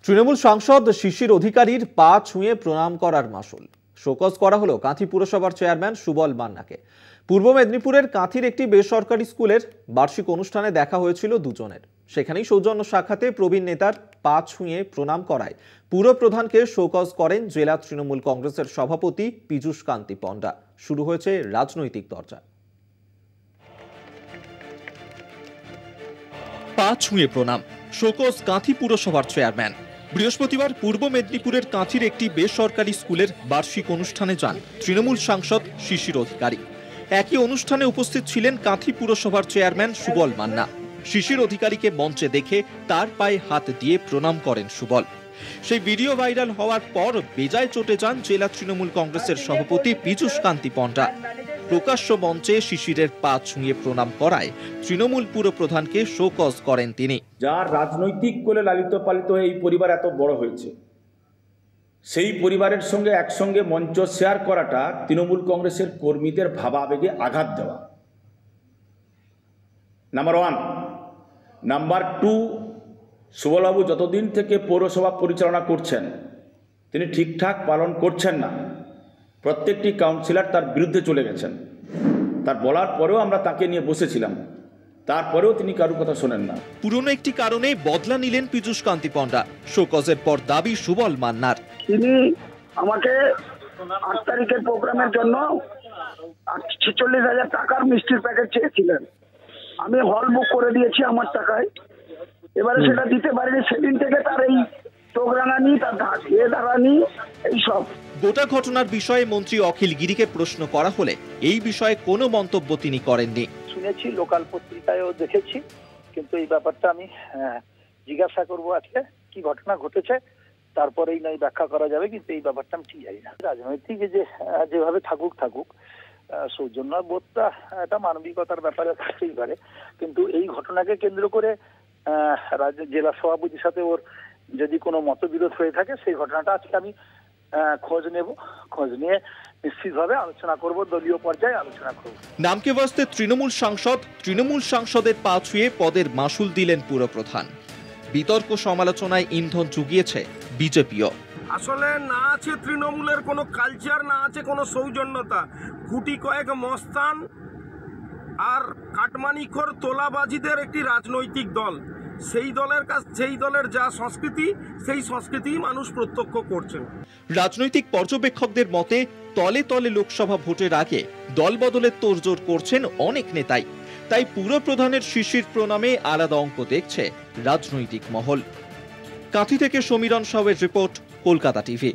তৃণমূল সাংসদ শিশির অধিকারীর পা ছুঁয়ে প্রণাম করার মাসুল শোকজ করা হলো কাঁথি পুরসভার চেয়ারম্যান সুবল মান্নাকে। পূর্ব মেদিনীপুরের কাঁথির একটি বেসরকারি স্কুলের বার্ষিক অনুষ্ঠানে দেখা হয়েছিল দুজনের। সেখানেই সৌজন্য সাক্ষাতে প্রবীণ নেতার পা ছুঁয়ে প্রণাম করায় পুরপ্রধানকে শোকজ করেন জেলা তৃণমূল কংগ্রেসের সভাপতি পীযূষ কান্তি পণ্ডা। শুরু হয়েছে রাজনৈতিক দরজা। পা ছুঁয়ে প্রণাম শোকজ কাঁথি পুরসভার চেয়ারম্যান। বৃহস্পতিবার পূর্ব মেদিনীপুরের কাঁথির একটি বেসরকারি স্কুলের বার্ষিক অনুষ্ঠানে যান তৃণমূল সাংসদ শিশির অধিকারী। একই অনুষ্ঠানে উপস্থিত ছিলেন কাঁথি পুরসভার চেয়ারম্যান সুবল মান্না। শিশির অধিকারীকে মঞ্চে দেখে তার পায়ে হাত দিয়ে প্রণাম করেন সুবল। সেই ভিডিও ভাইরাল হওয়ার পর বেজায় চটে যান জেলা তৃণমূল কংগ্রেসের সভাপতি পীযূষ কান্তি পণ্ডা। প্রকাশ্য মঞ্চে শিশিরের পা ছুঁয়ে প্রণাম করায় তৃণমূল পুরপ্রধানকে শোকজ করেন তিনি। যার রাজনৈতিক কোলে লালিত পালিত হয়ে এই পরিবার এত বড় হয়েছে, সেই পরিবারের সঙ্গে একসঙ্গে মঞ্চ শেয়ার করাটা তৃণমূল কংগ্রেসের কর্মীদের ভাবাবেগে আঘাত দেওয়া, নাম্বার ওয়ান। নাম্বার টু, সুবলবাবু যতদিন থেকে পৌরসভা পরিচালনা করছেন তিনি ঠিকঠাক পালন করছেন না। প্রত্যেকটি কাউন্সিলর তার বিরুদ্ধে চলে গেছেন। তার বলার পরেও আমরা তাকে নিয়ে বসেছিলাম, তারপরেও তিনি কারোর কথা শোনেন না। পুরনো একটি কারণে বদলা নিলেন পীযূষ কান্তি পণ্ডা। শোকজের পর দাবি সুবল মান্নার। তিনি আমাকে ৮ তারিখের প্রোগ্রামের জন্য ৪৬,০০০ টাকার মিষ্টির প্যাকেট চেয়েছিলেন। আমি হল বুক করে দিয়েছি আমার টাকায়। এবারে সেটা দিতে পারিনি। সেদিন থেকে তার এই প্রোগ্রামানি, তার ধারানি, এইসব গোটা ঘটনার বিষয়ে মন্ত্রী অখিল গিরিকে প্রশ্ন করা হলে এই বিষয়ে কোনো মন্তব্য তিনি করেননি। শুনেছি, লোকাল পত্রিকায়ও দেখেছি, কিন্তু এই ব্যাপারটা আমি জিজ্ঞাসা করবো আজকে কি ঘটনা ঘটেছে, তারপরেই নয় ব্যাখ্যা করা যাবে। কিন্তু এই ব্যাপারটা আমি ঠিক জানি না। রাজনৈতিক যেভাবে থাকুক সৌজন্য বোধটা একটা মানবিকতার ব্যাপারে থাকতেই পারে, কিন্তু এই ঘটনাকে কেন্দ্র করে জেলা সভাপতির সাথে ওর যদি কোনো মতবিরোধ হয়ে থাকে, সেই ঘটনাটা আজকে আমি খোঁজ নিয়ে নিশ্চিতভাবে আলোচনা করব, দলীয় পর্যায়ে আলোচনা করব। নামকে বাস্তে তৃণমূল সাংসদের পা ছুঁয়ে পদের মাসুল দিলেন পুরপ্রধান। বিতর্ক সমালোচনায় ইন্ধন জুগিয়েছে বিজেপিও। আসলে না আছে তৃণমূলের কোনো কালচার, না আছে কোনো সৌজন্যতা। গুটি কয়েক মস্তান আর কাটমানিখোর তোলাবাজিদের একটি রাজনৈতিক দল। সেই দলের যা সংস্কৃতি, সেই সংস্কৃতি মানুষ প্রত্যক্ষ করছেন। রাজনৈতিক পর্যবেক্ষকদের মতে তলে তলে লোকসভা ভোটের আগে দল বদলের তোড়জোড় করছেন অনেক নেতাই। তাই পুরপ্রধানের শিশির প্রণামে আলাদা অঙ্ক দেখছে রাজনৈতিক মহল। কাঁথি থেকে সমীরণ সাউয়ের রিপোর্ট, কলকাতা টিভি।